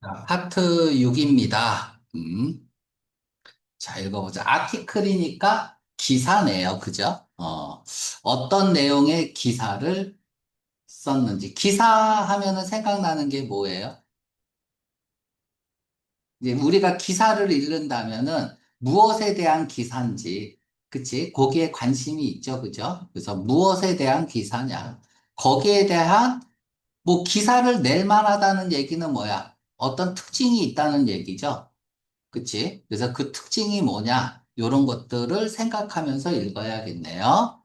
자, 파트 6입니다. 자, 읽어보자. 아티클이니까 기사네요. 그죠? 어떤 내용의 기사를 썼는지. 기사 하면은 생각나는 게 뭐예요? 이제 우리가 기사를 읽는다면은 무엇에 대한 기사인지, 그치? 거기에 관심이 있죠. 그죠? 그래서 무엇에 대한 기사냐? 거기에 대한 뭐 기사를 낼 만하다는 얘기는 뭐야? 어떤 특징이 있다는 얘기죠. 그치? 그래서 그 특징이 뭐냐? 이런 것들을 생각하면서 읽어야겠네요.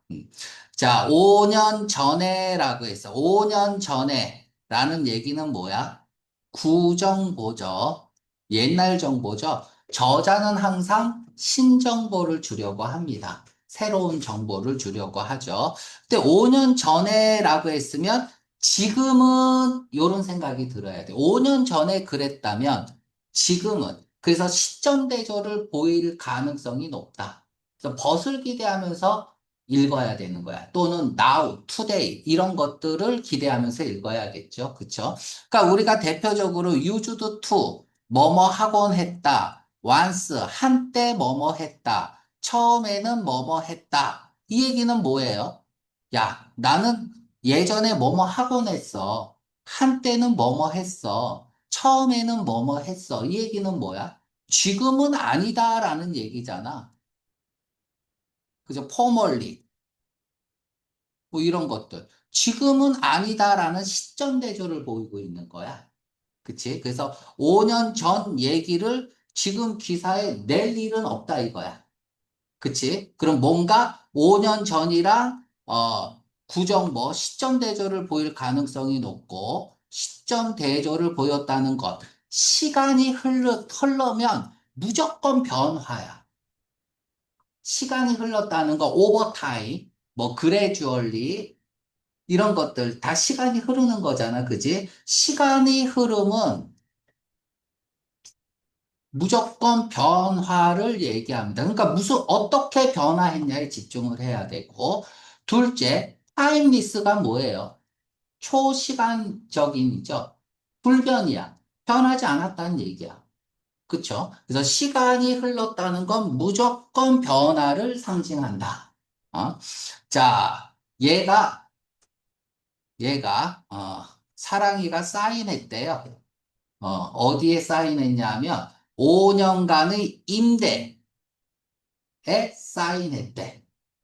자, 5년 전에라고 했어. 5년 전에 라는 얘기는 뭐야? 구정보죠. 옛날 정보죠. 저자는 항상 신정보를 주려고 합니다. 새로운 정보를 주려고 하죠. 근데 5년 전에라고 했으면 지금은 이런 생각이 들어야 돼. 5년 전에 그랬다면 지금은 그래서 시점 대조를 보일 가능성이 높다. 그래서 벗을 기대하면서 읽어야 되는 거야. 또는 now, today 이런 것들을 기대하면서 읽어야겠죠. 그쵸? 그러니까 우리가 대표적으로 used to 뭐뭐 하곤 했다. once 한때 뭐뭐 했다. 처음에는 뭐뭐 했다. 이 얘기는 뭐예요? 야, 나는 예전에 뭐뭐 하곤 했어. 한때는 뭐뭐 했어. 처음에는 뭐뭐 했어. 이 얘기는 뭐야? 지금은 아니다라는 얘기잖아. 그죠? formerly. 뭐 이런 것들. 지금은 아니다라는 시점 대조를 보이고 있는 거야. 그치? 그래서 5년 전 얘기를 지금 기사에 낼 일은 없다 이거야. 그치? 그럼 뭔가 5년 전이랑, 구정뭐, 시점 대조를 보일 가능성이 높고, 시점 대조를 보였다는 것. 시간이 흐르면 무조건 변화야. 시간이 흘렀다는 거, 오버타임, 뭐, 그래주얼리, 이런 것들 다 시간이 흐르는 거잖아. 그지? 시간이 흐름은 무조건 변화를 얘기합니다. 그러니까 무슨, 어떻게 변화했냐에 집중을 해야 되고, 둘째, 타임리스가 뭐예요? 초시간적인이죠. 불변이야. 변하지 않았다는 얘기야. 그쵸? 그래서 시간이 흘렀다는 건 무조건 변화를 상징한다. 자, 사랑이가 사인했대요. 어디에 사인했냐면, 5년간의 임대에 사인했대.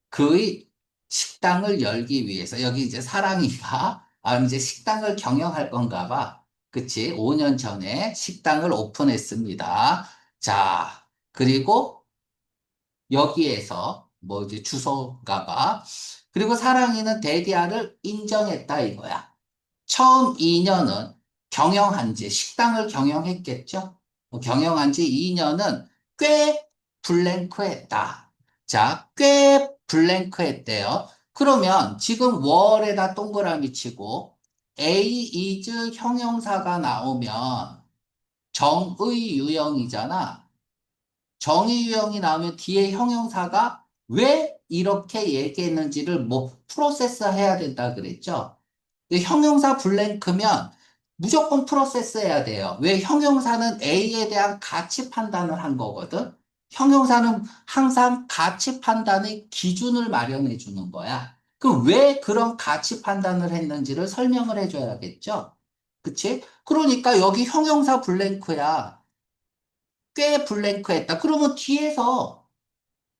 그의 식당을 열기 위해서. 여기 이제 사랑이가, 이제 식당을 경영할 건가 봐. 그치? 5년 전에 식당을 오픈했습니다. 자, 그리고 여기에서, 뭐 이제 주소인가 봐. 그리고 사랑이는 데디아를 인정했다 이거야. 처음 2년은 경영한 지, 식당을 경영했겠죠? 경영한 지 2년은 꽤 블랭크했다. 자, 꽤 블랭크했대요. 그러면 지금 월에다 동그라미 치고 A is 형용사가 나오면 정의 유형이잖아. 정의 유형이 나오면 뒤에 형용사가 왜 이렇게 얘기했는지를 뭐 프로세스 해야 된다 그랬죠? 근데 형용사 블랭크면 무조건 프로세스 해야 돼요. 왜 형용사는 A에 대한 가치 판단을 한 거거든? 형용사는 항상 가치 판단의 기준을 마련해 주는 거야. 그럼 왜 그런 가치 판단을 했는지를 설명을 해줘야겠죠? 그치? 그러니까 여기 형용사 블랭크야. 꽤 블랭크했다. 그러면 뒤에서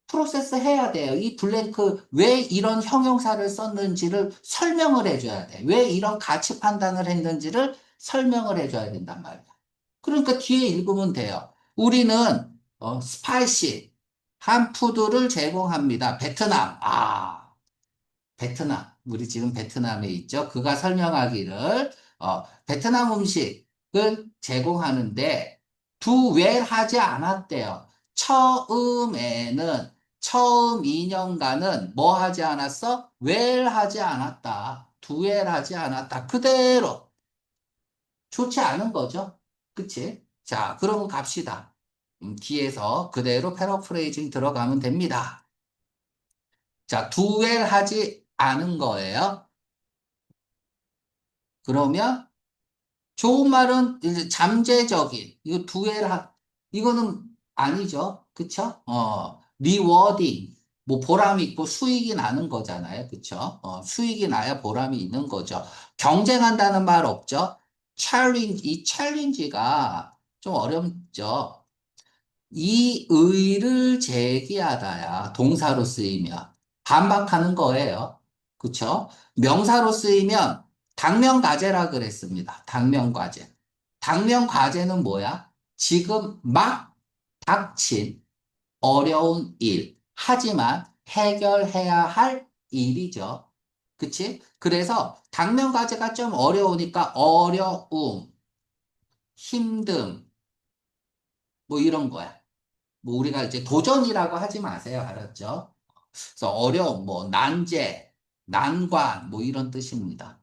프로세스 해야 돼요. 이 블랭크 왜 이런 형용사를 썼는지를 설명을 해줘야 돼. 왜 이런 가치 판단을 했는지를 설명을 해줘야 된단 말이야. 그러니까 뒤에 읽으면 돼요. 우리는 스파이시 한 푸드를 제공합니다. 베트남. 베트남. 우리 지금 베트남에 있죠. 그가 설명하기를 베트남 음식을 제공하는데 두 웰 하지 않았대요. 처음 2년간은 뭐 하지 않았어? 웰 하지 않았다. 두웰 하지 않았다. 그대로 좋지 않은 거죠. 그치? 자, 그러면 갑시다. 뒤에서 그대로 패러프레이징 들어가면 됩니다. 자, 두웰 하지 않은 거예요. 그러면 좋은 말은 이제 잠재적인, 이거 이거는 아니죠. 그쵸? rewarding, 뭐 보람이 있고 수익이 나는 거잖아요. 그쵸? 수익이 나야 보람이 있는 거죠. 경쟁한다는 말 없죠? 이 챌린지가 좀 어렵죠. 이 의를 제기하다야 동사로 쓰이면 반박하는 거예요. 그쵸? 명사로 쓰이면 당면과제라 그랬습니다. 당면과제. 당면과제는 뭐야? 지금 막 닥친 어려운 일. 하지만 해결해야 할 일이죠. 그치? 그래서 당면과제가 좀 어려우니까 어려움, 힘듦, 뭐 이런 거야. 뭐 우리가 이제 도전이라고 하지 마세요. 알았죠? 그래서 어려움, 뭐 난제, 난관 뭐 이런 뜻입니다.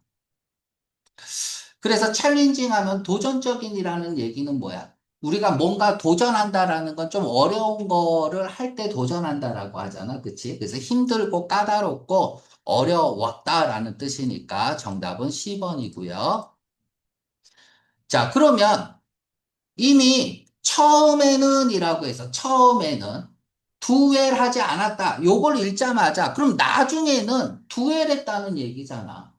그래서 챌린징 하면 도전적인이라는 얘기는 뭐야? 우리가 뭔가 도전한다라는 건 좀 어려운 거를 할 때 도전한다라고 하잖아. 그치? 그래서 힘들고 까다롭고 어려웠다라는 뜻이니까 정답은 10번이고요. 자, 그러면 이미 처음에는 이라고 해서 처음에는 두엘 하지 않았다. 요걸 읽자마자 그럼 나중에는 두엘 했다는 얘기잖아.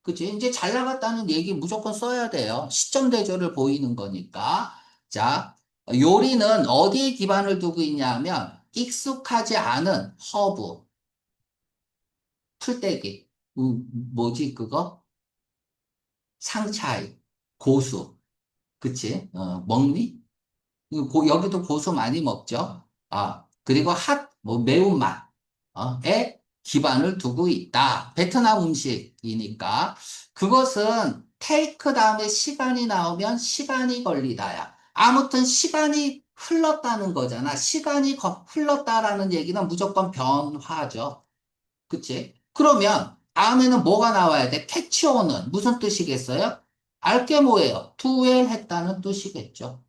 그치? 이제 잘 나갔다는 얘기 무조건 써야 돼요. 시점 대조를 보이는 거니까. 자, 요리는 어디에 기반을 두고 있냐면 익숙하지 않은 허브, 풀떼기, 뭐지 그거? 상차이, 고수, 그치? 먹니? 여기도 고수 많이 먹죠. 그리고 뭐 매운맛, 에 기반을 두고 있다. 베트남 음식이니까. 그것은 테이크 다음에 시간이 나오면 시간이 걸리다야. 아무튼 시간이 흘렀다는 거잖아. 흘렀다라는 얘기는 무조건 변화죠. 그치? 그러면 다음에는 뭐가 나와야 돼? 캐치온은 무슨 뜻이겠어요? 알게 뭐예요? 투웰했다는 뜻이겠죠.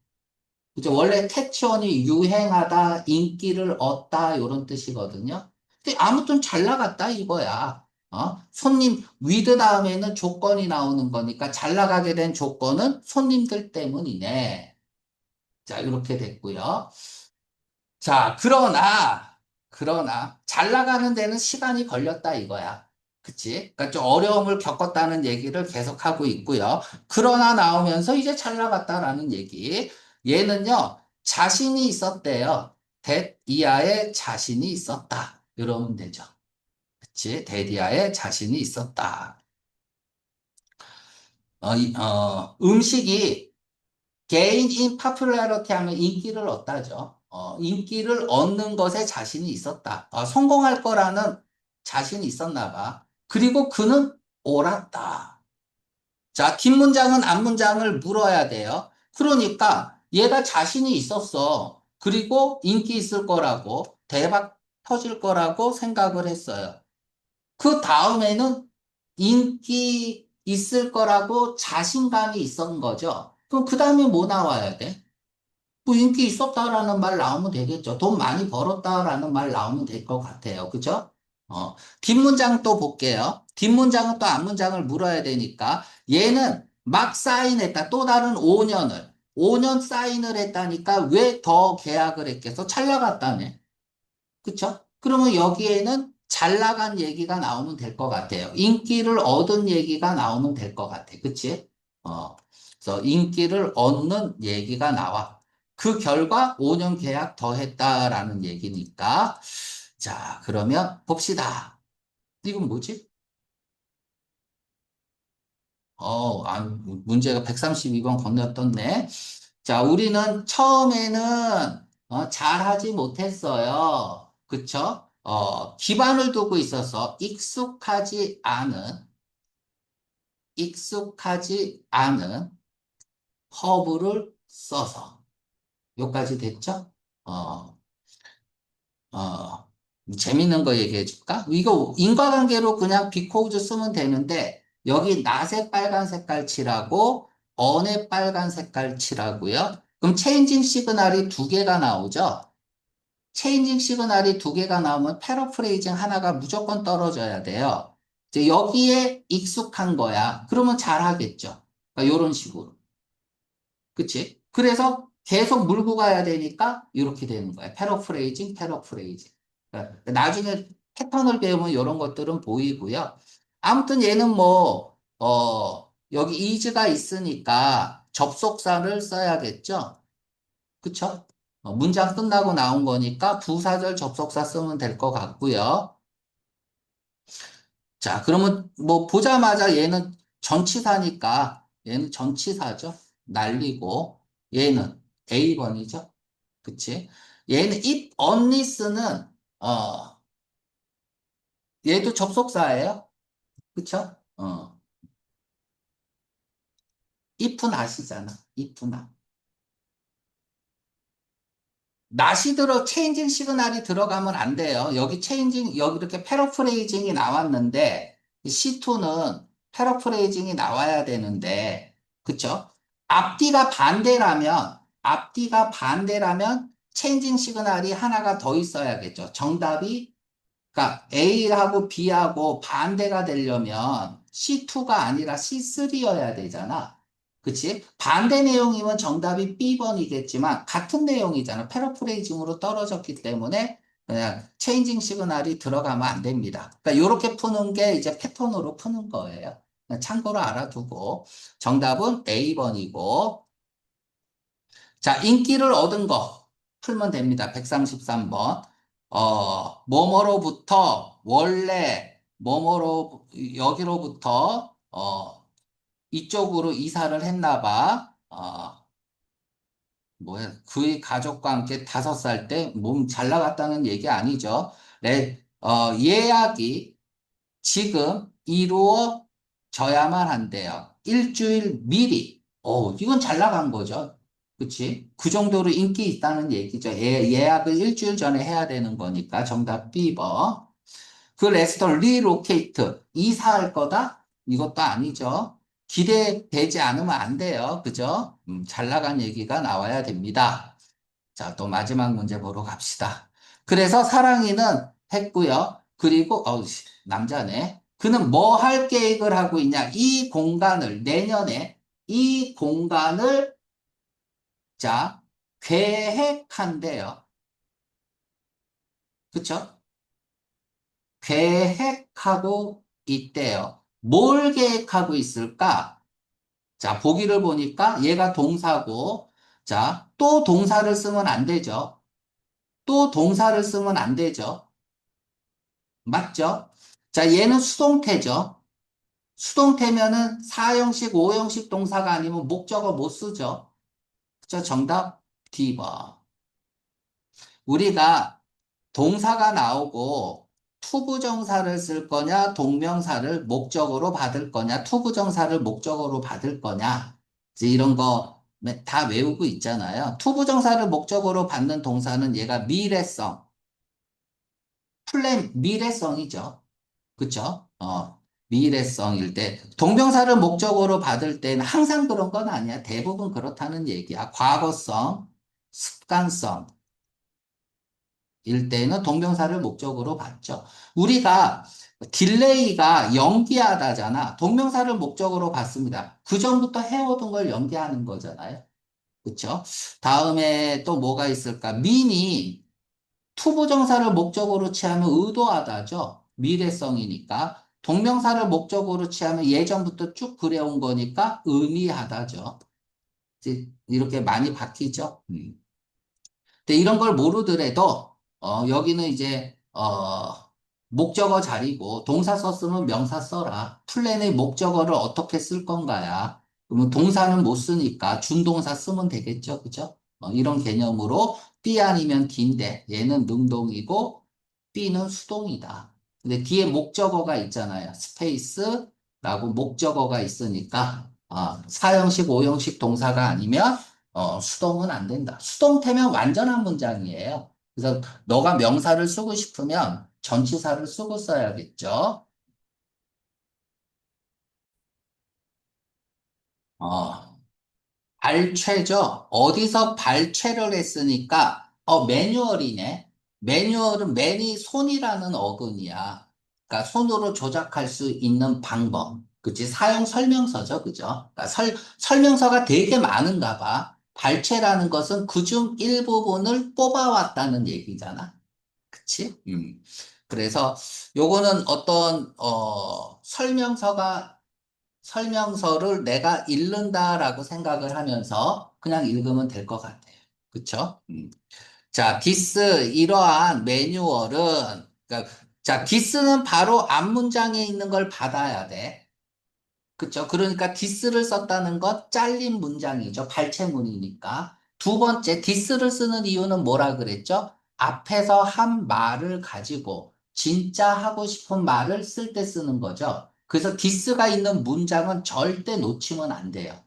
그죠? 원래 캐치원이 유행하다, 인기를 얻다, 이런 뜻이거든요. 근데 아무튼 잘 나갔다, 이거야. 손님, 위드 다음에는 조건이 나오는 거니까 잘 나가게 된 조건은 손님들 때문이네. 자, 이렇게 됐고요. 자, 잘 나가는 데는 시간이 걸렸다 이거야. 그치? 그러니까 좀 어려움을 겪었다는 얘기를 계속하고 있고요. 그러나 나오면서 이제 잘 나갔다라는 얘기. 얘는요, 자신이 있었대요. 데디아에 자신이 있었다. 이러면 되죠. 그치? 데디아에 자신이 있었다. 음식이 gain in popularity 하면 인기를 얻다죠. 인기를 얻는 것에 자신이 있었다. 성공할 거라는 자신이 있었나 봐. 그리고 그는 옳았다. 자, 뒷문장은 앞문장을 물어야 돼요. 그러니까 얘가 자신이 있었어. 그리고 인기 있을 거라고, 대박 터질 거라고 생각을 했어요. 그 다음에는 인기 있을 거라고 자신감이 있었던 거죠. 그럼 그 다음에 뭐 나와야 돼? 뭐 인기 있었다라는 말 나오면 되겠죠. 돈 많이 벌었다라는 말 나오면 될 것 같아요. 그죠? 뒷문장 또 볼게요. 뒷문장은 또 앞문장을 물어야 되니까 얘는 막 사인했다. 또 다른 5년 사인을 했다니까 왜 더 계약을 했겠어? 잘 나갔다네. 그쵸? 그러면 여기에는 잘 나간 얘기가 나오면 될 것 같아요. 인기를 얻은 얘기가 나오면 될 것 같아. 그치? 그래서 인기를 얻는 얘기가 나와. 그 결과 5년 계약 더 했다라는 얘기니까. 자, 그러면 봅시다. 이건 뭐지? 문제가 132번 건너떴네. 자, 우리는 처음에는 잘하지 못했어요. 그쵸? 기반을 두고 있어서 익숙하지 않은 허브를 써서. 여기까지 됐죠? 어, 어, 재밌는 거 얘기해 줄까? 이거 인과관계로 그냥 because 쓰면 되는데, 여기 낫에 빨간 색깔 칠하고, 언에 빨간 색깔 칠하고요. 그럼 체인징 시그널이 두 개가 나오죠? 체인징 시그널이 두 개가 나오면 패러프레이징 하나가 무조건 떨어져야 돼요. 이제 여기에 익숙한 거야. 그러면 잘하겠죠. 그러니까 이런 식으로. 그치? 그래서 계속 물고 가야 되니까 이렇게 되는 거야. 패러프레이징, 패러프레이징. 그러니까 나중에 패턴을 배우면 이런 것들은 보이고요. 아무튼 얘는 뭐, 여기 is가 있으니까 접속사를 써야겠죠? 그쵸? 문장 끝나고 나온 거니까 부사절 접속사 쓰면 될 것 같고요. 자, 그러면 뭐 보자마자 얘는 전치사니까 얘는 전치사죠. 날리고 얘는 A번이죠. 그치? 얘는 if unless는 얘도 접속사예요. 그쵸? if는 아시잖아. if나. 낫이 체인징 시그널이 들어가면 안 돼요. 여기 체인징, 여기 이렇게 패러프레이징이 나왔는데, C2는 패러프레이징이 나와야 되는데, 그쵸? 앞뒤가 반대라면, 체인징 시그널이 하나가 더 있어야겠죠. 정답이 그러니까 A하고 B하고 반대가 되려면 C2가 아니라 C3여야 되잖아. 그치? 반대 내용이면 정답이 B번이겠지만 같은 내용이잖아. 패러프레이징으로 떨어졌기 때문에 그냥 체인징 시그널이 들어가면 안 됩니다. 그러니까 이렇게 푸는 게 이제 패턴으로 푸는 거예요. 참고로 알아두고 정답은 A번이고 자, 인기를 얻은 거 풀면 됩니다. 133번. 뭐뭐로부터 원래 여기로부터 이쪽으로 이사를 했나 봐. 뭐야, 그의 가족과 함께 5살 때 몸 잘 나갔다는 얘기 아니죠. 예약이 지금 이루어져야만 한대요. 일주일 미리. 이건 잘 나간 거죠. 그치? 그 정도로 인기 있다는 얘기죠. 예약을 일주일 전에 해야 되는 거니까. 정답 B번. 그 레스토랑 리로케이트. 이사할 거다? 이것도 아니죠. 기대되지 않으면 안 돼요. 그죠? 잘 나간 얘기가 나와야 됩니다. 자, 또 마지막 문제 보러 갑시다. 그래서 사랑이는 했고요. 그리고 남자네. 그는 뭐 할 계획을 하고 있냐? 이 공간을 내년에 이 공간을 자, 계획한대요. 그쵸? 계획하고 있대요. 뭘 계획하고 있을까? 자, 보기를 보니까 얘가 동사고, 자, 또 동사를 쓰면 안 되죠. 또 동사를 쓰면 안 되죠. 맞죠? 자, 얘는 수동태죠. 수동태면은 4형식, 5형식 동사가 아니면 목적어 못 쓰죠. 그죠? 정답 D번. 우리가 동사가 나오고 투부정사를 쓸 거냐, 동명사를 목적어로 받을 거냐, 투부정사를 목적어로 받을 거냐, 이제 이런 거 다 외우고 있잖아요. 투부정사를 목적어로 받는 동사는 얘가 미래성, 미래성이죠. 그쵸? 미래성일 때, 동명사를 목적어로 받을 때는 항상 그런 건 아니야. 대부분 그렇다는 얘기야. 과거성, 습관성, 일 때는 동명사를 목적으로 받죠. 우리가 딜레이가 연기하다잖아. 동명사를 목적으로 받습니다. 그 전부터 해오던 걸 연기하는 거잖아요. 그쵸? 다음에 또 뭐가 있을까? 민이 투부정사를 목적으로 취하면 의도하다죠. 미래성이니까. 동명사를 목적으로 취하면 예전부터 쭉 그래온 거니까 의미하다죠. 이제 이렇게 많이 바뀌죠. 근데 이런 걸 모르더라도, 여기는 이제, 목적어 자리고, 동사 썼으면 명사 써라. 플랜의 목적어를 어떻게 쓸 건가야. 그러면 동사는 못 쓰니까 준동사 쓰면 되겠죠. 그죠? 이런 개념으로 B 아니면 D인데, 얘는 능동이고, B는 수동이다. 근데 뒤에 목적어가 있잖아요. 스페이스라고 목적어가 있으니까, 4형식, 5형식 동사가 아니면, 수동은 안 된다. 수동태면 완전한 문장이에요. 그래서 너가 명사를 쓰고 싶으면 전치사를 쓰고 써야겠죠. 어, 발췌죠. 어디서 발췌를 했으니까, 매뉴얼이네. 매뉴얼은 맨이 손이라는 어근이야. 그러니까 손으로 조작할 수 있는 방법. 그치? 사용 설명서죠. 그죠? 그러니까 설명서가 되게 많은가 봐. 발췌라는 것은 그중 일부분을 뽑아왔다는 얘기잖아. 그치? 그래서 요거는 어떤, 설명서를 내가 읽는다라고 생각을 하면서 그냥 읽으면 될 것 같아요. 그쵸? 자, 이러한 매뉴얼은, 그러니까, 자, 디스는 바로 앞 문장에 있는 걸 받아야 돼. 그쵸? 그러니까 디스를 썼다는 것 잘린 문장이죠. 발췌문이니까. 두 번째, 디스를 쓰는 이유는 뭐라 그랬죠? 앞에서 한 말을 가지고 진짜 하고 싶은 말을 쓸 때 쓰는 거죠. 그래서 디스가 있는 문장은 절대 놓치면 안 돼요.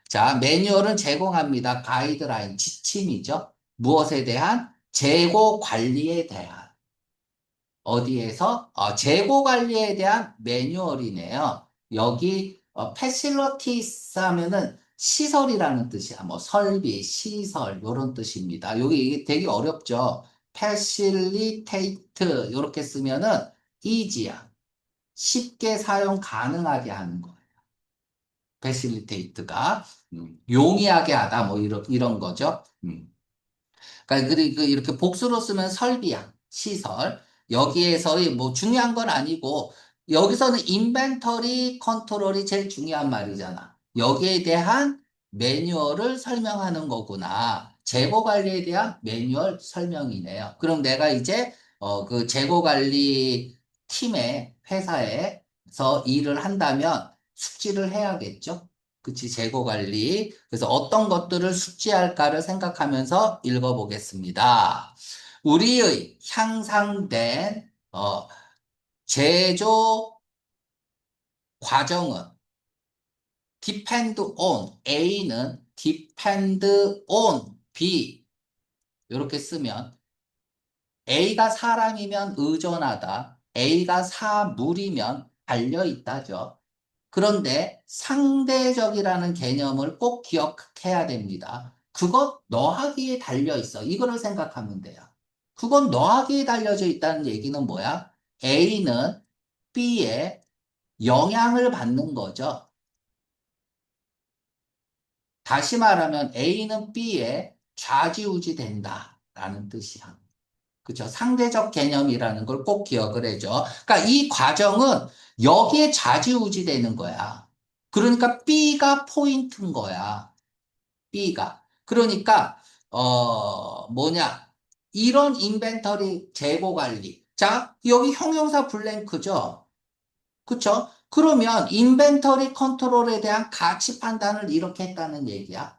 자, 매뉴얼은 제공합니다. 가이드라인, 지침이죠. 무엇에 대한? 재고 관리에 대한. 어디에서? 재고 관리에 대한 매뉴얼이네요. 여기 facilities 하면은 시설이라는 뜻이야. 뭐 설비, 시설 이런 뜻입니다. 여기 이게 되게 어렵죠. facilitate 이렇게 쓰면은 easy야. 쉽게 사용 가능하게 하는 거예요. facilitate가 용이하게 하다 뭐 이런 거죠. 그러니까 이렇게 복수로 쓰면 설비야, 시설. 여기에서의 뭐 중요한 건 아니고 여기서는 인벤터리 컨트롤이 제일 중요한 말이잖아. 여기에 대한 매뉴얼을 설명하는 거구나. 재고 관리에 대한 매뉴얼 설명이네요. 그럼 내가 이제 그 재고 관리 팀의 회사에서 일을 한다면 숙지를 해야겠죠. 그치, 재고 관리. 그래서 어떤 것들을 숙지할까를 생각하면서 읽어보겠습니다. 우리의 향상된, 제조 과정은 depend on, A는 depend on B. 이렇게 쓰면 A가 사람이면 의존하다, A가 사물이면 달려있다죠. 그런데 상대적이라는 개념을 꼭 기억해야 됩니다. 그것 너하기에 달려 있어. 이거를 생각하면 돼요. 그건 너하기에 달려져 있다는 얘기는 뭐야? A는 B에 영향을 받는 거죠. 다시 말하면 A는 B에 좌지우지 된다라는 뜻이야. 그죠? 상대적 개념이라는 걸 꼭 기억을 해줘. 그러니까 이 과정은 여기에 좌지우지 되는 거야. 그러니까 B가 포인트인 거야. B가. 그러니까, 뭐냐. 이런 인벤터리 재고 관리. 자, 여기 형용사 블랭크죠? 그쵸? 그러면 인벤터리 컨트롤에 대한 가치 판단을 이렇게 했다는 얘기야.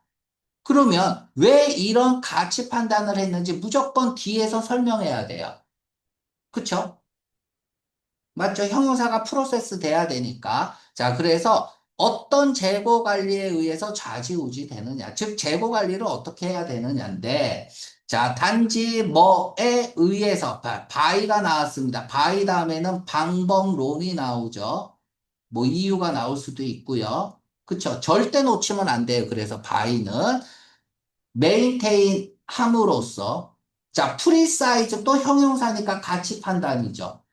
그러면 왜 이런 가치 판단을 했는지 무조건 뒤에서 설명해야 돼요. 그쵸? 맞죠? 형용사가 프로세스 돼야 되니까. 자, 그래서 어떤 재고 관리에 의해서 좌지우지 되느냐. 즉, 재고 관리를 어떻게 해야 되느냐인데, 자, 단지 뭐에 의해서, 바이가 나왔습니다. 바이 다음에는 방법론이 나오죠. 뭐 이유가 나올 수도 있고요. 그쵸? 절대 놓치면 안 돼요. 그래서 바이는 메인테인 함으로써, 자, 프리사이즈 또 형용사니까 가치 판단이죠.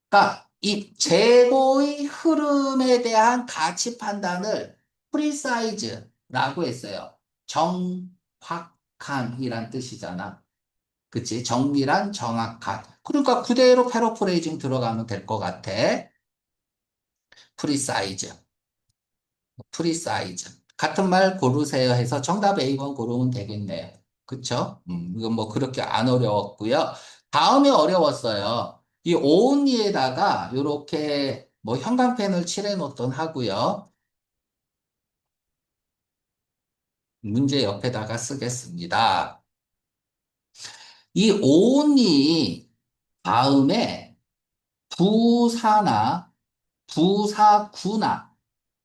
그러니까 이 재고의 흐름에 대한 가치 판단을 프리사이즈라고 했어요. 정확한이란 뜻이잖아. 그치? 정밀한, 정확한. 그러니까 그대로 패러프레이징 들어가면 될 것 같아. 프리사이즈. 프리사이즈. 같은 말 고르세요 해서 정답 A번 고르면 되겠네요. 그쵸? 이건 뭐 그렇게 안 어려웠고요. 다음에 어려웠어요. 이 오은이에다가 이렇게 뭐 형광펜을 칠해 놓던 하고요. 문제 옆에다가 쓰겠습니다. 이 오은이 다음에 부사나 부사구나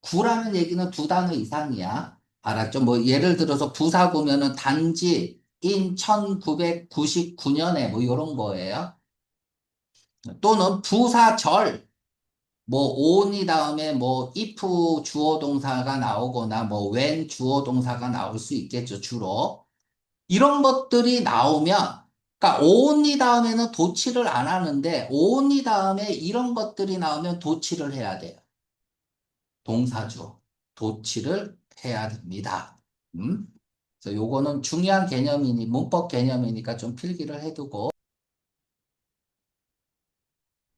구라는 얘기는 두 단어 이상이야. 알았죠? 뭐 예를 들어서 부사구면은 단지 인 1999년에 뭐 이런 거예요. 또는 부사절 뭐 on이 다음에 뭐 if 주어 동사가 나오거나 뭐 when 주어 동사가 나올 수 있겠죠, 주로. 이런 것들이 나오면 그러니까 on이 다음에는 도치를 안 하는데 on이 다음에 이런 것들이 나오면 도치를 해야 돼요. 동사주, 도치를 해야 됩니다. 음? 그래서 요거는 중요한 개념이니, 문법 개념이니까 좀 필기를 해두고.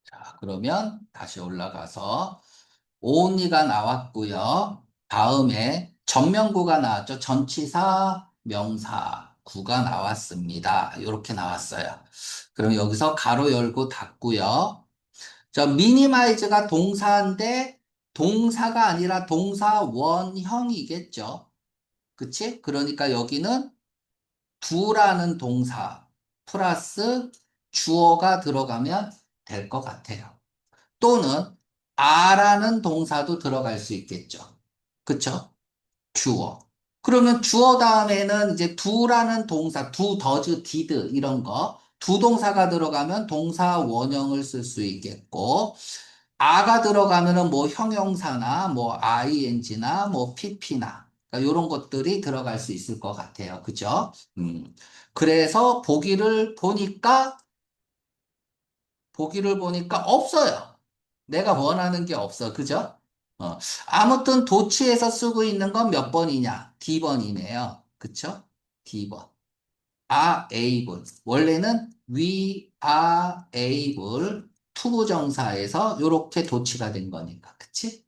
자, 그러면 다시 올라가서 오은이가 나왔고요. 다음에 전명구가 나왔죠. 전치사, 명사, 구가 나왔습니다. 이렇게 나왔어요. 그럼 여기서 가로 열고 닫고요. 저 미니마이즈가 동사인데 동사가 아니라 동사 원형이겠죠. 그치? 그러니까 여기는 두라는 동사 플러스 주어가 들어가면 될 것 같아요. 또는 아라는 동사도 들어갈 수 있겠죠. 그쵸? 주어. 그러면 주어 다음에는 이제 두라는 동사, 두, 더즈, 디드 이런 거. 두 동사가 들어가면 동사 원형을 쓸 수 있겠고, 아가 들어가면은 뭐 형용사나 뭐 ing나 뭐 pp나 그러니까 이런 것들이 들어갈 수 있을 것 같아요. 그죠? 그래서 보기를 보니까 없어요. 내가 원하는 게 없어. 그죠? 어. 아무튼 도치에서 쓰고 있는 건 몇 번이냐? D번이네요. 그쵸? D번. are able. 원래는 we are able 투부정사에서 이렇게 도치가 된 거니까. 그치?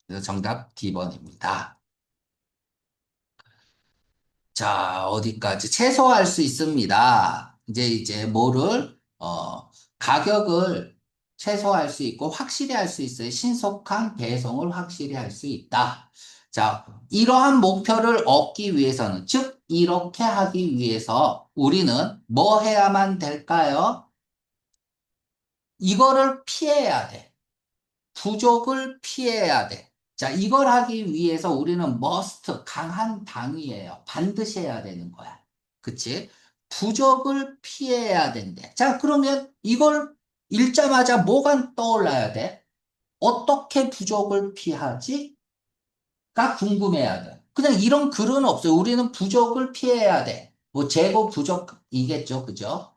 그래서 정답 D번입니다. 자, 어디까지? 최소화할 수 있습니다. 이제 뭐를, 가격을 최소화할 수 있고 확실히 할 수 있어요. 신속한 배송을 확실히 할 수 있다. 자, 이러한 목표를 얻기 위해서는, 즉, 이렇게 하기 위해서 우리는 뭐 해야만 될까요? 이거를 피해야 돼. 부족을 피해야 돼. 자, 이걸 하기 위해서 우리는 must, 강한 당위예요. 반드시 해야 되는 거야. 그치? 부족을 피해야 된대. 자, 그러면 이걸 읽자마자 뭐가 떠올라야 돼? 어떻게 부족을 피하지? 가 궁금해야 돼. 그냥 이런 글은 없어요. 우리는 부족을 피해야 돼. 뭐 재고 부족이겠죠. 그죠?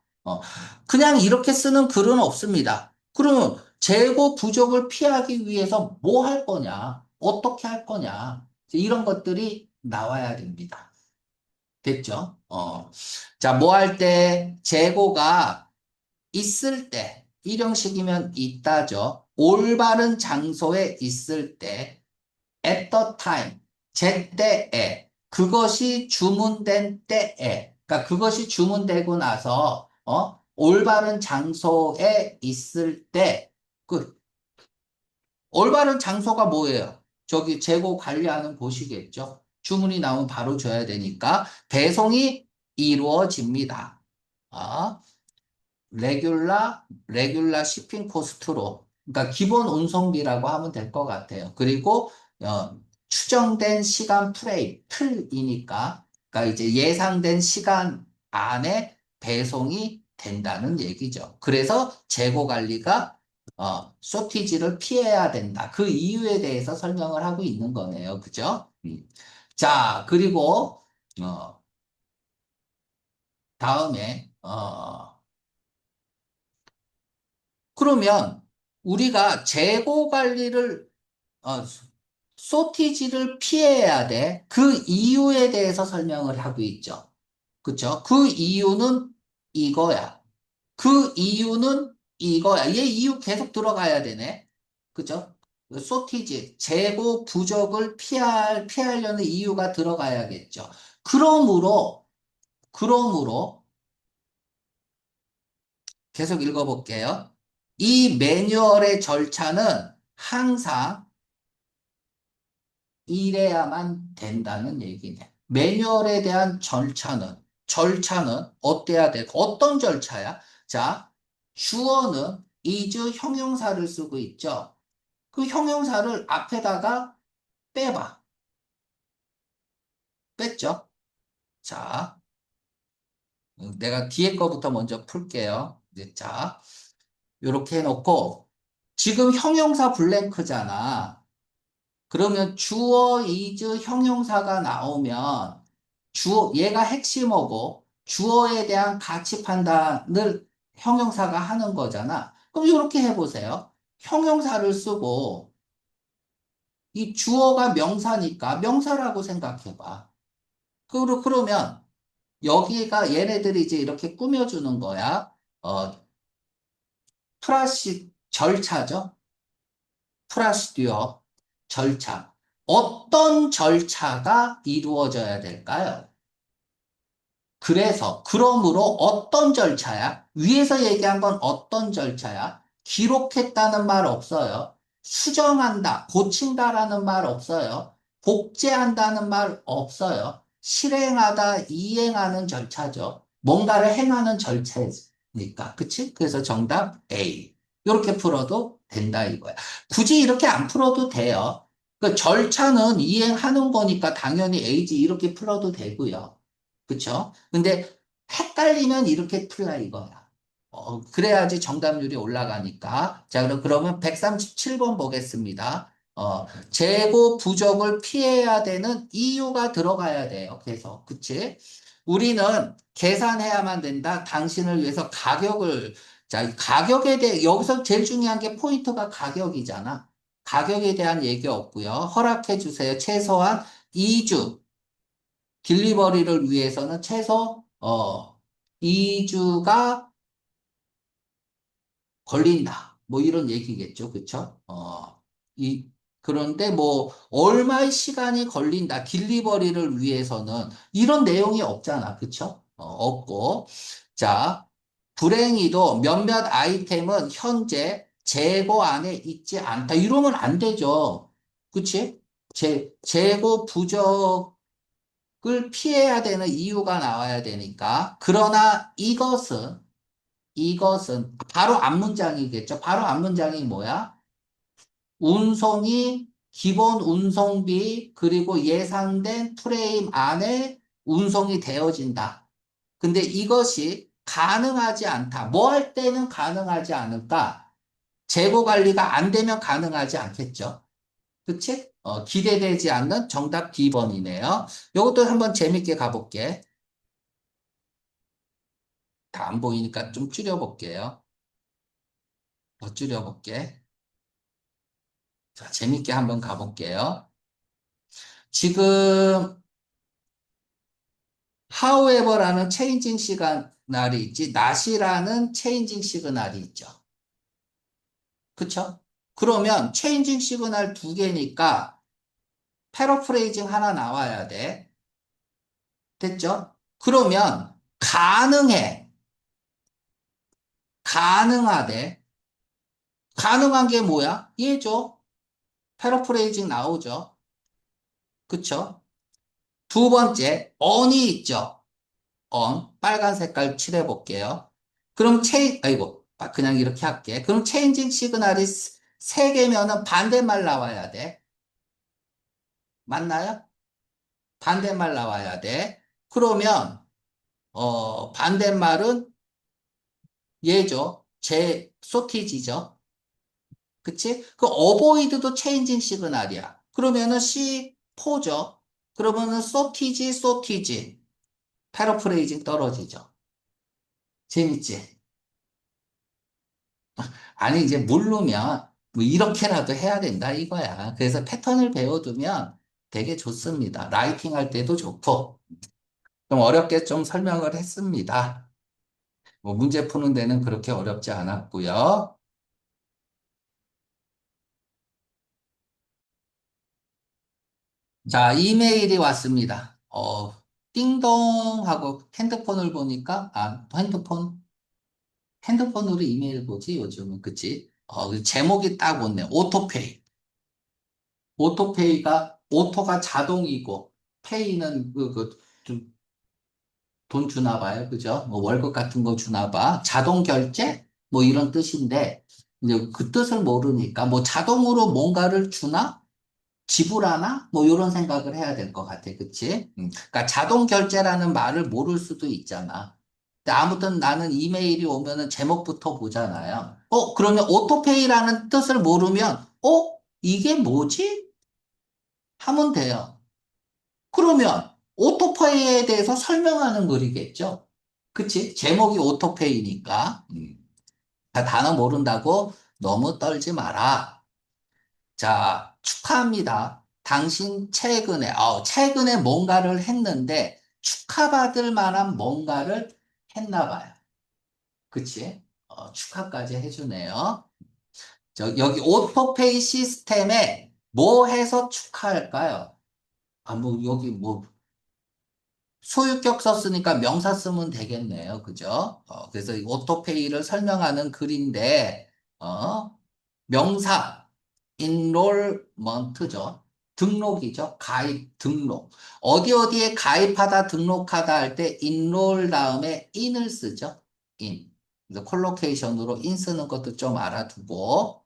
그냥 이렇게 쓰는 글은 없습니다. 그러면 재고 부족을 피하기 위해서 뭐 할 거냐? 어떻게 할 거냐? 이런 것들이 나와야 됩니다. 됐죠? 자, 뭐 할 때 재고가 있을 때, 일형식이면 있다죠. 올바른 장소에 있을 때, at the time, 제때에, 그것이 주문된 때에, 그러니까 그것이 주문되고 나서, 올바른 장소에 있을 때, 그, 올바른 장소가 뭐예요? 저기 재고 관리하는 곳이겠죠. 주문이 나오면 바로 줘야 되니까, 배송이 이루어집니다. 아, 레귤라 shipping 코스트로. 그러니까 기본 운송비라고 하면 될 것 같아요. 그리고, 추정된 시간 틀이니까, 그러니까 이제 예상된 시간 안에 배송이 된다는 얘기죠. 그래서 재고 관리가, 쇼티지를 피해야 된다. 그 이유에 대해서 설명을 하고 있는 거네요. 그죠? 자, 그리고, 다음에, 그러면 우리가 재고 관리를 어, 소티지를 피해야 돼. 그 이유에 대해서 설명을 하고 있죠. 그쵸? 그 이유는 이거야. 그 이유는 이거야. 얘 이유 계속 들어가야 되네. 그죠? 소티지, 재고 부족을 피하려는 이유가 들어가야겠죠. 그러므로, 계속 읽어볼게요. 이 매뉴얼의 절차는 항상 이래야만 된다는 얘기네. 매뉴얼에 대한 절차는 어때야 돼? 어떤 절차야? 자, 주어는 is 형용사를 쓰고 있죠. 그 형용사를 앞에다가 빼봐. 뺐죠? 자, 내가 뒤에 거부터 먼저 풀게요. 이제 자, 이렇게 해놓고 지금 형용사 블랭크잖아. 그러면 주어 is 형용사가 나오면 얘가 핵심어고 주어에 대한 가치 판단을 형용사가 하는 거잖아. 그럼 이렇게 해보세요. 형용사를 쓰고 이 주어가 명사니까 명사라고 생각해봐. 그러면 여기가 얘네들이 이제 이렇게 꾸며주는 거야. 프라시 절차죠. 프라시디어 절차. 어떤 절차가 이루어져야 될까요? 그러므로 어떤 절차야? 위에서 얘기한 건 어떤 절차야? 기록했다는 말 없어요. 수정한다, 고친다라는 말 없어요. 복제한다는 말 없어요. 실행하다, 이행하는 절차죠. 뭔가를 행하는 절차니까. 그치? 그래서 정답 A. 이렇게 풀어도 된다 이거야. 굳이 이렇게 안 풀어도 돼요. 그 절차는 이행하는 거니까 당연히 A지 이렇게 풀어도 되고요. 그쵸? 근데 헷갈리면 이렇게 풀라 이거야. 그래야지 정답률이 올라가니까. 자, 그러면 137번 보겠습니다. 재고 부족을 피해야 되는 이유가 들어가야 돼요. 계속. 그치? 우리는 계산해야만 된다. 당신을 위해서 자, 이 가격에 대해, 여기서 제일 중요한 게 포인트가 가격이잖아. 가격에 대한 얘기 없고요. 허락해 주세요. 최소한 2주. 딜리버리를 위해서는 최소 2주가 걸린다. 뭐 이런 얘기겠죠. 그쵸? 이 그런데 뭐 얼마의 시간이 걸린다. 딜리버리를 위해서는 이런 내용이 없잖아. 그쵸? 없고. 자, 불행히도 몇몇 아이템은 현재 재고 안에 있지 않다. 이러면 안 되죠. 그치? 재고 부족 을 피해야 되는 이유가 나와야 되니까. 그러나 이것은 바로 앞문장이겠죠. 바로 앞문장이 뭐야? 운송이 기본 운송비 그리고 예상된 프레임 안에 운송이 되어진다. 근데 이것이 가능하지 않다. 뭐 할 때는 가능하지 않을까? 재고 관리가 안 되면 가능하지 않겠죠. 그치? 기대되지 않는 정답 D번이네요. 이것도 한번 재밌게 가볼게. 다 안 보이니까 좀 줄여볼게요. 더 줄여볼게. 자, 재밌게 한번 가볼게요. 지금 however라는 체인징 시그널이 있지, not이라는 체인징 시그널이 있죠. 그쵸? 그러면 체인징 시그널 두 개니까 패러프레이징 하나 나와야 돼. 됐죠? 그러면 가능해. 가능하대. 가능한 게 뭐야? 얘죠. 패러프레이징 나오죠. 그쵸? 두 번째, on이 있죠. 빨간 색깔 칠해볼게요. 그럼 아이고, 그냥 이렇게 할게. 그럼 체인징 시그널이 세 개면은 반대말 나와야 돼. 맞나요? 반대말 나와야 돼. 그러면, 반대말은 얘죠. 소티지죠. 그치? 그 어보이드도 체인징 시그널이야. 그러면은 C4죠. 그러면은 소티지. 패러프레이징 떨어지죠. 재밌지? 아니, 이제 모르면 뭐 이렇게라도 해야 된다 이거야. 그래서 패턴을 배워두면 되게 좋습니다. 라이팅 할 때도 좋고. 좀 어렵게 좀 설명을 했습니다. 뭐 문제 푸는 데는 그렇게 어렵지 않았고요. 자, 이메일이 왔습니다. 띵동 하고 핸드폰을 보니까, 핸드폰으로 이메일 보지, 요즘은. 그치? 그 제목이 딱 왔네. 오토페이. 오토페이가, 오토가 자동이고, 페이는 좀 돈 주나 봐요. 그죠? 뭐 월급 같은 거 주나 봐. 자동 결제? 뭐 이런 뜻인데, 이제 그 뜻을 모르니까, 뭐 자동으로 뭔가를 주나? 지불하나? 뭐 이런 생각을 해야 될 것 같아. 그치? 그러니까 자동 결제라는 말을 모를 수도 있잖아. 근데 아무튼 나는 이메일이 오면은 제목부터 보잖아요. 그러면 오토페이라는 뜻을 모르면, 이게 뭐지? 하면 돼요. 그러면 오토페이에 대해서 설명하는 글이겠죠? 그치? 제목이 오토페이니까. 단어 모른다고 너무 떨지 마라. 자, 축하합니다. 당신 최근에 뭔가를 했는데 축하받을 만한 뭔가를 했나 봐요. 그치? 축하까지 해주네요. 여기 오토페이 시스템에 뭐 해서 축하할까요? 여기 소유격 썼으니까 명사 쓰면 되겠네요. 그죠? 그래서 이 오토페이를 설명하는 글인데, 어, 명사, enrollment죠. 등록이죠. 가입, 등록. 어디에 가입하다, 등록하다 할 때 enroll 다음에 in을 쓰죠. in. 그래서 콜로케이션으로 in 쓰는 것도 좀 알아두고,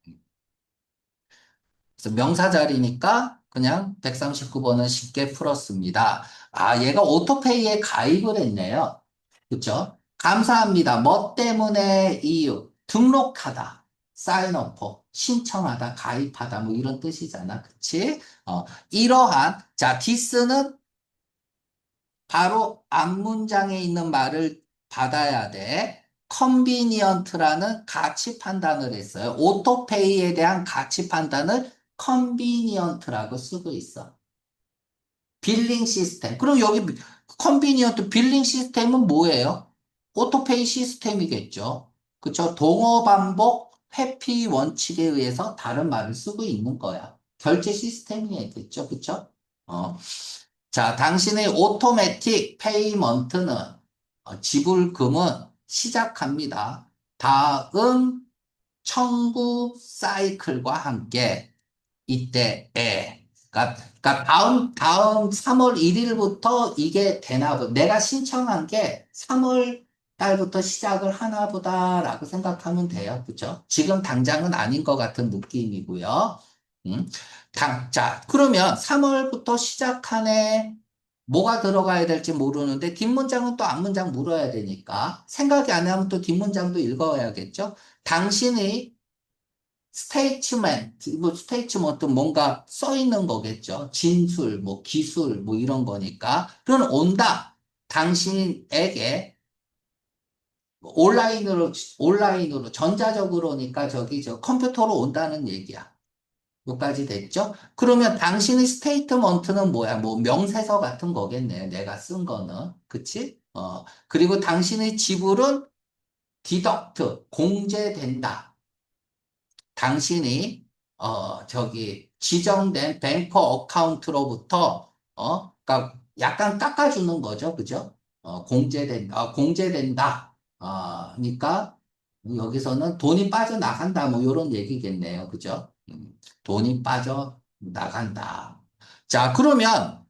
그래서 명사 자리니까 그냥 139번은 쉽게 풀었습니다. 얘가 오토페이에 가입을 했네요. 그쵸? 감사합니다. 뭐 때문에 이유? 등록하다. 사인업, 신청하다, 가입하다, 뭐 이런 뜻이잖아. 그치? 자, this는 바로 앞문장에 있는 말을 받아야 돼. convenient라는 가치 판단을 했어요. 오토페이에 대한 가치 판단을 convenient라고 쓰고 있어. 빌링 시스템. 그럼 여기 컨비니언트 빌링 시스템은 뭐예요? 오토페이 시스템이겠죠. 그쵸? 동어 반복 회피 원칙에 의해서 다른 말을 쓰고 있는 거야. 결제 시스템이겠죠. 그쵸? 어. 자, 당신의 오토매틱 페이먼트는 지불금은 시작합니다. 다음 청구 사이클과 함께 이때에 그러니까 다음 3월 1일부터 이게 되나 보다. 내가 신청한 게 3월 달부터 시작을 하나 보다라고 생각하면 돼요. 그죠? 지금 당장은 아닌 것 같은 느낌이고요. 음. 자, 그러면 3월부터 시작하네. 뭐가 들어가야 될지 모르는데 뒷문장은 또 앞문장 물어야 되니까 생각이 안 나면 또 뒷문장도 읽어야겠죠? 당신의 스테이트먼트 뭔가 써 있는 거겠죠. 진술, 뭐 기술, 뭐 이런 거니까. 그건 온다. 당신에게 온라인으로 전자적으로니까 저 컴퓨터로 온다는 얘기야. 여기까지 됐죠? 그러면 당신의 스테이트먼트는 뭐야? 뭐 명세서 같은 거겠네. 내가 쓴 거는. 그치? 그리고 당신의 지불은 공제된다. 당신이 지정된 뱅커 어카운트로부터 그러니까 약간 깎아주는 거죠, 그죠? 공제된다. 그러니까 여기서는 돈이 빠져나간다, 뭐 이런 얘기겠네요, 그죠? 돈이 빠져나간다. 자, 그러면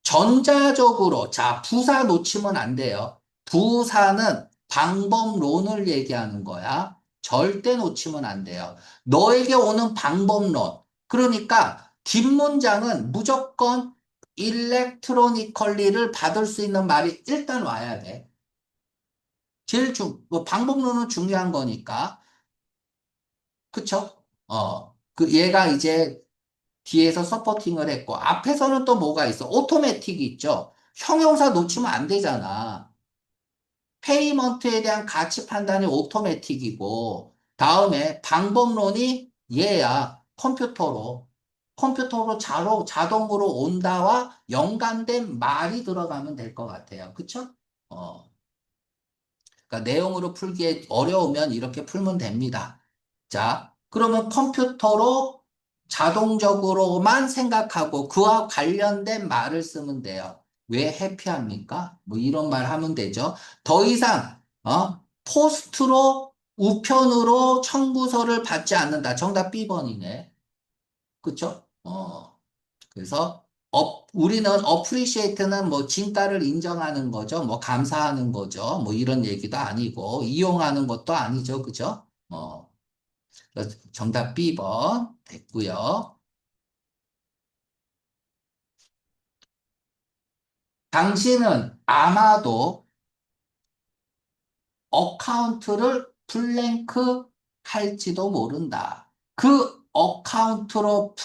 전자적으로, 자, 부사 놓치면 안 돼요. 부사는 방법론을 얘기하는 거야. 절대 놓치면 안 돼요. 너에게 오는 방법론. 그러니까 뒷문장은 무조건 일렉트로니컬리를 받을 수 있는 말이 일단 와야 돼. 뭐 방법론은 중요한 거니까. 그쵸? 얘가 이제 뒤에서 서포팅을 했고, 앞에서는 또 뭐가 있어? 오토매틱이 있죠. 형용사 놓치면 안 되잖아. 페이먼트에 대한 가치 판단이 오토매틱이고, 다음에 방법론이 얘야. 컴퓨터로 자동으로 온다와 연관된 말이 들어가면 될 것 같아요. 그쵸? 어. 그러니까 내용으로 풀기에 어려우면 이렇게 풀면 됩니다. 자, 그러면 컴퓨터로 자동적으로만 생각하고 그와 관련된 말을 쓰면 돼요. 왜 해피합니까? 뭐 이런 말 하면 되죠. 더 이상, 포스트로, 우편으로 청구서를 받지 않는다. 정답 B번이네. 그쵸? 그래서 우리는 appreciate는 뭐 진가를 인정하는 거죠. 뭐 감사하는 거죠. 뭐 이런 얘기도 아니고 이용하는 것도 아니죠. 그죠? 그래서 정답 B번 됐고요. 당신은 아마도 어카운트를 블랭크 할지도 모른다. 그 어카운트로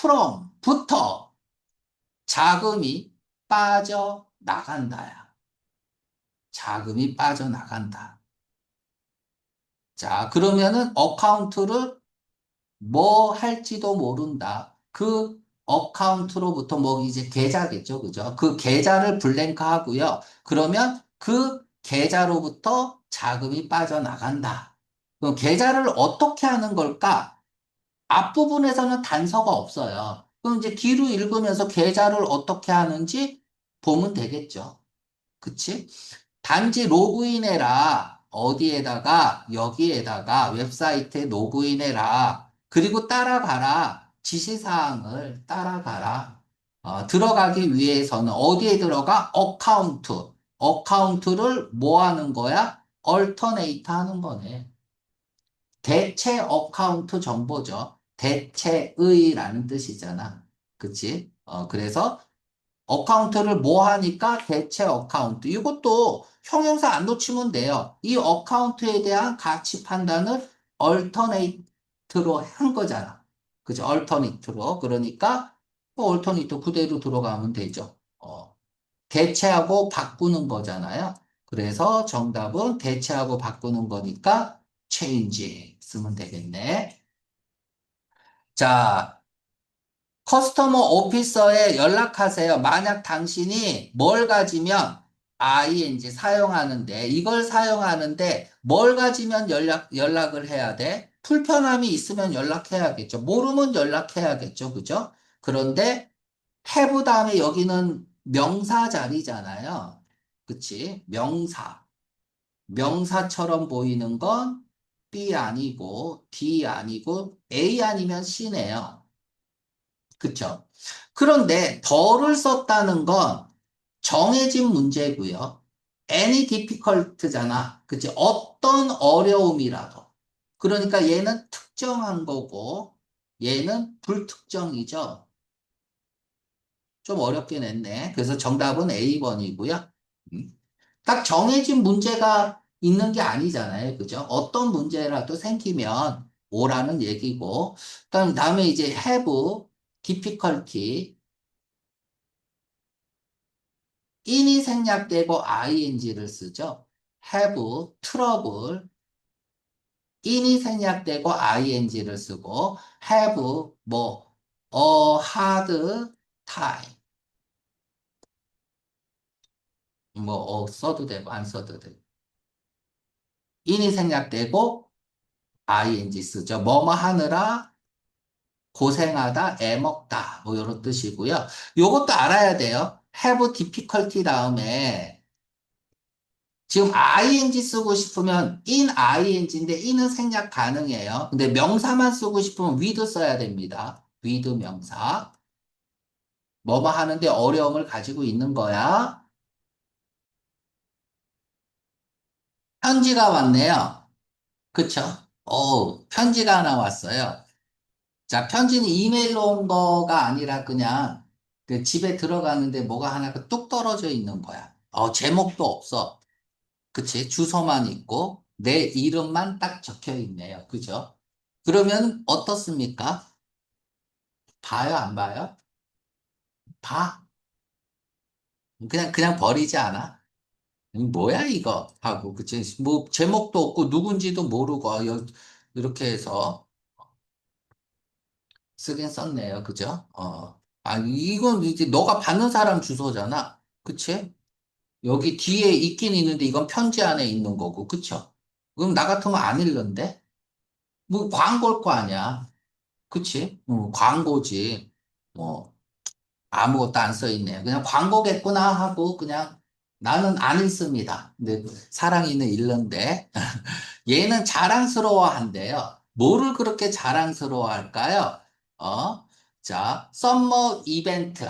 부터 자금이 빠져나간다야. 자금이 빠져나간다. 자, 그러면은 어카운트를 뭐 할지도 모른다. 그 어카운트로부터 뭐 이제 계좌겠죠. 그죠? 그 계좌를 블랭크 하고요. 그러면 그 계좌로부터 자금이 빠져나간다. 그럼 계좌를 어떻게 하는 걸까? 앞부분에서는 단서가 없어요. 그럼 이제 뒤로 읽으면서 계좌를 어떻게 하는지 보면 되겠죠. 그치? 단지 로그인해라. 어디에다가, 여기에다가 웹사이트에 로그인해라. 그리고 따라가라. 지시사항을 따라가라. 들어가기 위해서는 어디에 들어가? 어카운트. 어카운트를 뭐 하는 거야? 얼터네이트 하는 거네. 대체 어카운트 정보죠. 대체의라는 뜻이잖아. 그치? 그래서 어카운트를 뭐 하니까 대체 어카운트. 이것도 형용사 안 놓치면 돼요. 이 어카운트에 대한 가치 판단을 얼터네이트로 한 거잖아. 그죠? 얼터네이트로. 그러니까 얼터네이트 그대로 들어가면 되죠. 대체하고 바꾸는 거잖아요. 그래서 정답은 대체하고 바꾸는 거니까 change 쓰면 되겠네. 자, 커스터머 오피서에 연락하세요. 만약 당신이 뭘 가지면 ing 사용하는데 이걸 사용하는데 뭘 가지면 연락을 해야 돼? 불편함이 있으면 연락해야겠죠. 모르면 연락해야겠죠. 그죠? 그런데 have 다음에 여기는 명사 자리잖아요. 그치? 명사. 명사처럼 보이는 건 B 아니고 D 아니고 A 아니면 C네요. 그쵸? 그런데 덜을 썼다는 건 정해진 문제고요. any difficult잖아. 그치? 어떤 어려움이라도. 그러니까 얘는 특정한 거고 얘는 불특정이죠. 좀 어렵게 냈네. 그래서 정답은 A번이고요. 딱 정해진 문제가 있는 게 아니잖아요. 그죠? 어떤 문제라도 생기면 오라는 얘기고. 다음에 이제 have, difficulty, in이 생략되고 ing를 쓰죠. have, trouble, in이 생략되고 ing를 쓰고 have, 뭐, a hard time. 뭐, 써도 되고 안 써도 되고. in이 생략되고 ing 쓰죠. 뭐뭐 하느라 고생하다, 애먹다, 뭐 이런 뜻이고요. 요것도 알아야 돼요. have difficulty 다음에 지금 ing 쓰고 싶으면 in ing인데 in은 생략 가능해요. 근데 명사만 쓰고 싶으면 with 써야 됩니다. with 명사. 뭐뭐 하는데 어려움을 가지고 있는 거야. 편지가 왔네요. 그쵸? 편지가 하나 왔어요. 자, 편지는 이메일로 온 거가 아니라 그냥 그 집에 들어가는데 뭐가 하나 뚝 떨어져 있는 거야. 제목도 없어. 그치? 주소만 있고 내 이름만 딱 적혀 있네요. 그죠? 그러면 어떻습니까? 봐요, 안 봐요? 봐. 그냥 버리지 않아? 뭐야, 이거? 하고, 그치? 뭐, 제목도 없고 누군지도 모르고, 이렇게 해서 쓰긴 썼네요. 그죠? 이건 이제 너가 받는 사람 주소잖아. 그치? 여기 뒤에 있긴 있는데 이건 편지 안에 있는 거고, 그쵸? 그럼 나 같으면 안 읽는데? 뭐 광고일 거 아니야. 그치? 광고지. 뭐, 아무것도 안 써 있네요. 그냥 광고겠구나 하고 그냥 나는 안 읽습니다. 근데 사랑이는 읽는데 얘는 자랑스러워한대요. 뭐를 그렇게 자랑스러워할까요? 어? 자, 썸머 이벤트.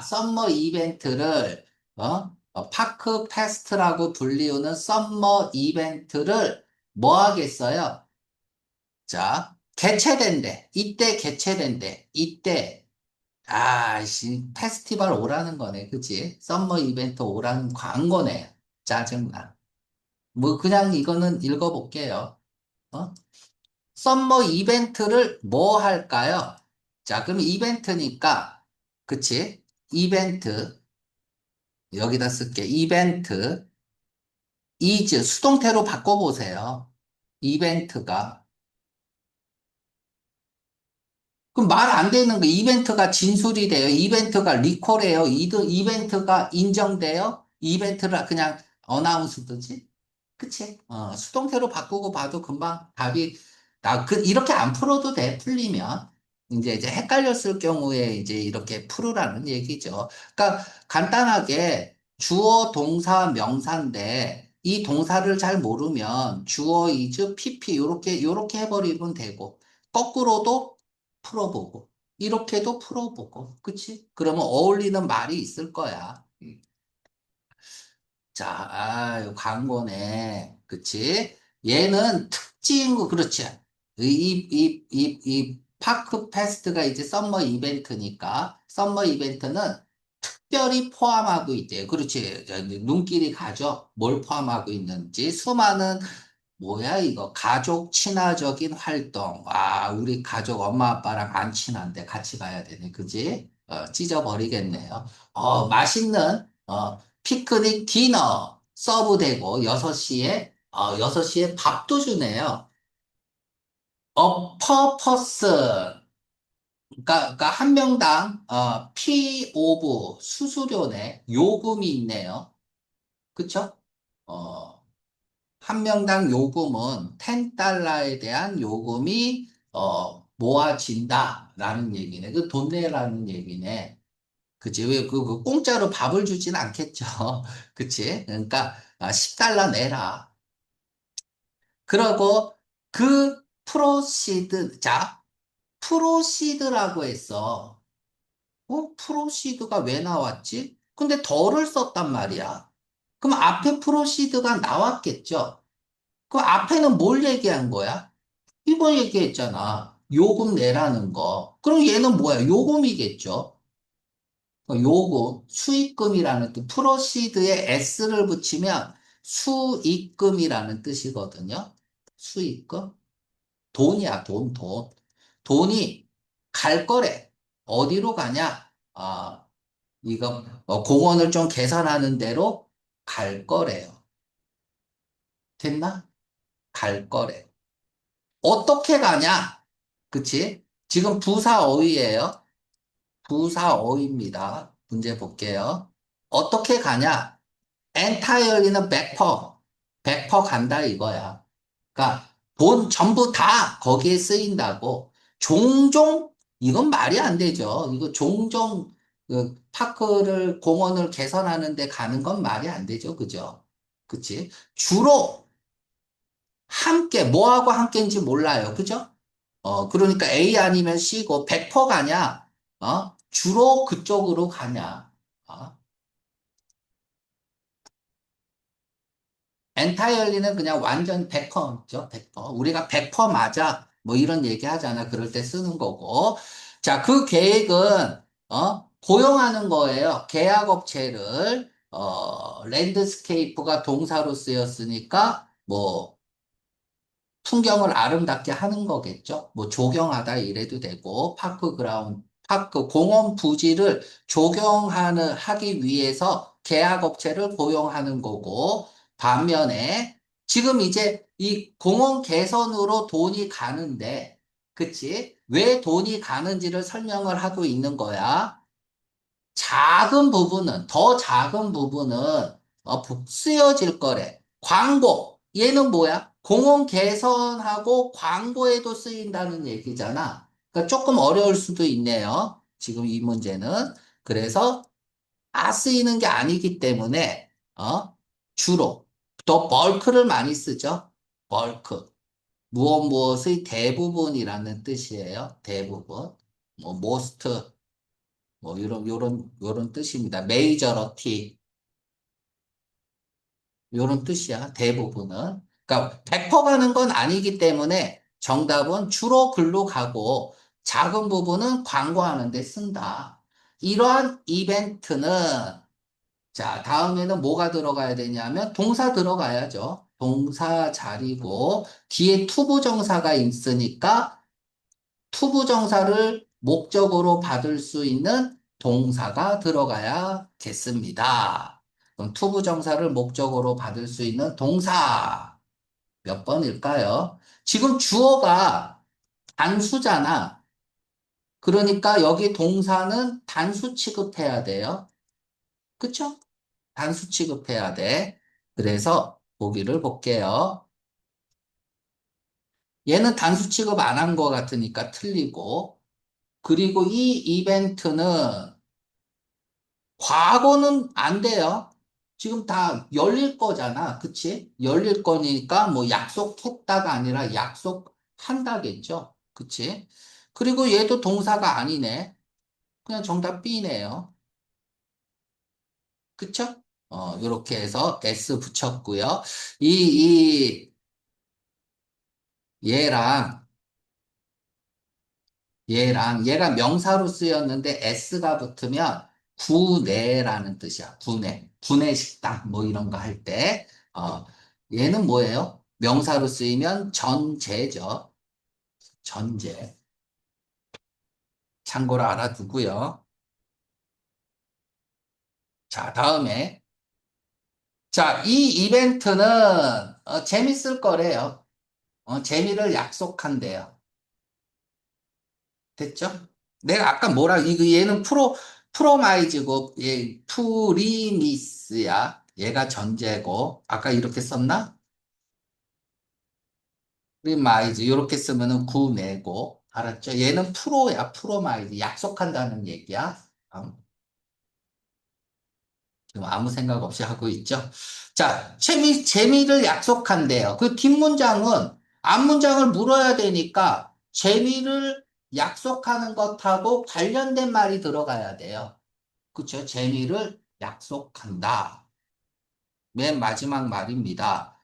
썸머 이벤트를 파크 페스트라고 불리우는 썸머 이벤트를 뭐 하겠어요? 자, 개최된대. 이때 개최된대. 이때 페스티벌 오라는 거네. 그치? 썸머 이벤트 오라는 광고네. 짜증나. 뭐, 그냥 이거는 읽어볼게요. 어? 썸머 이벤트를 뭐 할까요? 자, 그럼 이벤트니까, 그치? 이벤트, 여기다 쓸게. 이벤트, is, 수동태로 바꿔보세요. 이벤트가, 그럼 말 안 되는 거, 이벤트가 진술이 돼요. 이벤트가 리콜해요. 이벤트가 인정돼요. 이벤트를 그냥 어나운스드지. 그치? 수동태로 바꾸고 봐도 금방 답이, 이렇게 안 풀어도 돼, 풀리면. 이제 헷갈렸을 경우에 이제 이렇게 풀으라는 얘기죠. 그러니까 간단하게 주어, 동사, 명사인데 이 동사를 잘 모르면 주어, 이즈, PP 요렇게 해버리면 되고 거꾸로도 풀어보고 이렇게도 풀어보고 그치? 그러면 어울리는 말이 있을 거야. 자, 광고네. 그치? 얘는 그렇지. 이 파크 페스트가 이제 썸머 이벤트니까, 썸머 이벤트는 특별히 포함하고 있대요. 그렇지. 눈길이 가죠. 뭘 포함하고 있는지. 수많은 뭐야, 이거? 가족 친화적인 활동. 우리 가족 엄마 아빠랑 안 친한데 같이 가야 되네. 그지? 찢어버리겠네요. 맛있는, 피크닉 디너 서브되고 6시에, 6시에 밥도 주네요. 퍼퍼스. 그러니까 한 명당, 피 오브 수수료네. 요금이 있네요. 그쵸? 어, 한 명당 요금은 10달러에 대한 요금이 모아진다라는 얘기네. 그 돈 내라는 얘기네. 그치? 왜 공짜로 밥을 주진 않겠죠. 그치? 그러니까 10달러 내라. 그러고 프로시드라고 했어. 프로시드가 왜 나왔지? 근데 덜을 썼단 말이야. 그럼 앞에 프로시드가 나왔겠죠? 그 앞에는 뭘 얘기한 거야? 이거 얘기했잖아. 요금 내라는 거. 그럼 얘는 뭐야? 요금이겠죠? 요금, 수익금이라는 뜻, 프로시드에 S를 붙이면 수익금이라는 뜻이거든요. 수익금? 돈이야, 돈. 돈이 갈 거래. 어디로 가냐? 이거, 공원을 좀 개선하는 대로 갈 거래요. 됐나? 갈 거래. 어떻게 가냐? 그치? 지금 부사어휘예요. 부사어휘입니다. 문제 볼게요. 어떻게 가냐? entirely는 100% 간다 이거야. 그러니까 돈 전부 다 거기에 쓰인다고. 종종 이건 말이 안 되죠. 이거 종종 공원을 개선하는 데 가는 건 말이 안 되죠. 그죠? 그치? 주로 함께, 뭐하고 함께인지 몰라요. 그죠? 그러니까 A 아니면 C고 100% 가냐? 주로 그쪽으로 가냐? 어? 엔타이얼리는 그냥 완전 100%죠. 100%. 우리가 100% 맞아. 뭐 이런 얘기 하잖아. 그럴 때 쓰는 거고. 자, 그 계획은, 고용하는 거예요. 계약업체를, 랜드스케이프가 동사로 쓰였으니까, 뭐, 풍경을 아름답게 하는 거겠죠. 뭐 조경하다 이래도 되고 공원 부지를 하기 위해서 계약업체를 고용하는 거고 반면에 지금 이제 이 공원 개선으로 돈이 가는데 그치? 왜 돈이 가는지를 설명을 하고 있는 거야. 더 작은 부분은 쓰여질 거래. 광고. 얘는 뭐야? 공원 개선하고 광고에도 쓰인다는 얘기잖아. 그러니까 조금 어려울 수도 있네요. 지금 이 문제는. 그래서 쓰이는 게 아니기 때문에 주로 더 벌크를 많이 쓰죠. 벌크. 무엇의 대부분이라는 뜻이에요. 대부분. 뭐 most 뭐 요런 뜻입니다. 메이저러티 요런 뜻이야. 대부분은. 그러니까 100% 가는 건 아니기 때문에 정답은 주로 글로 가고 작은 부분은 광고하는 데 쓴다. 이러한 이벤트는 자, 다음에는 뭐가 들어가야 되냐면 동사 들어가야죠. 동사 자리고 뒤에 투부정사가 있으니까 투부정사를 목적으로 받을 수 있는 동사가 들어가야겠습니다. 그럼 투부정사를 목적으로 받을 수 있는 동사 몇 번일까요? 지금 주어가 단수잖아. 그러니까 여기 동사는 단수 취급해야 돼요. 그쵸? 단수 취급해야 돼. 그래서 보기를 볼게요. 얘는 단수 취급 안 한 것 같으니까 틀리고. 그리고 이 이벤트는 과거는 안 돼요. 지금 다 열릴 거잖아. 그치? 열릴 거니까 뭐 약속했다가 아니라 약속한다겠죠. 그치? 그리고 얘도 동사가 아니네. 그냥 정답 B네요. 그쵸? 요렇게 해서 S 붙였고요. 얘랑, 얘가 명사로 쓰였는데 S가 붙으면 구내라는 뜻이야. 구내. 구내 식당, 뭐 이런 거 할 때. 얘는 뭐예요? 명사로 쓰이면 전제죠. 전제. 참고로 알아두고요. 자, 다음에. 자, 이 이벤트는 재밌을 거래요. 재미를 약속한대요. 됐죠? 내가 아까 얘는 프로마이즈고, 얘, 프리미스야. 얘가 전제고, 아까 이렇게 썼나? 프리마이즈, 이렇게 쓰면은 구매고, 알았죠? 얘는 프로야, 프로마이즈. 약속한다는 얘기야. 어, 지금 아무 생각 없이 하고 있죠? 자, 재미를 약속한대요. 그 뒷문장은 앞문장을 물어야 되니까 재미를 약속하는 것하고 관련된 말이 들어가야 돼요. 그쵸? 재미를 약속한다. 맨 마지막 말입니다.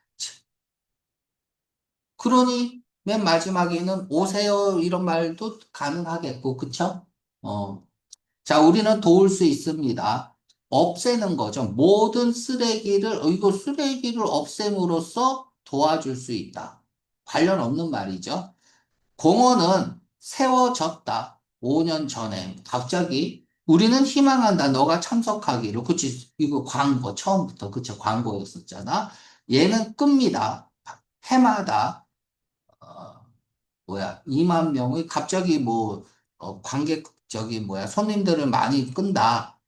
그러니 맨 마지막에는 오세요 이런 말도 가능하겠고, 그쵸? 어. 자, 우리는 도울 수 있습니다. 없애는 거죠. 모든 쓰레기를, 이거 쓰레기를 없앰으로써 도와줄 수 있다. 관련 없는 말이죠. 공원은 세워졌다. 5년 전에 갑자기 우리는 희망한다. 너가 참석하기로. 그치? 이거 광고 처음부터 그쵸? 광고였었잖아. 얘는 끕니다. 해마다 뭐야 2만 명의 갑자기 뭐 관객 저기 뭐야 손님들을 많이 끈다.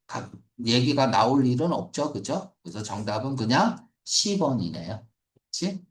얘기가 나올 일은 없죠. 그죠? 그래서 정답은 그냥 10번이네요. 그치?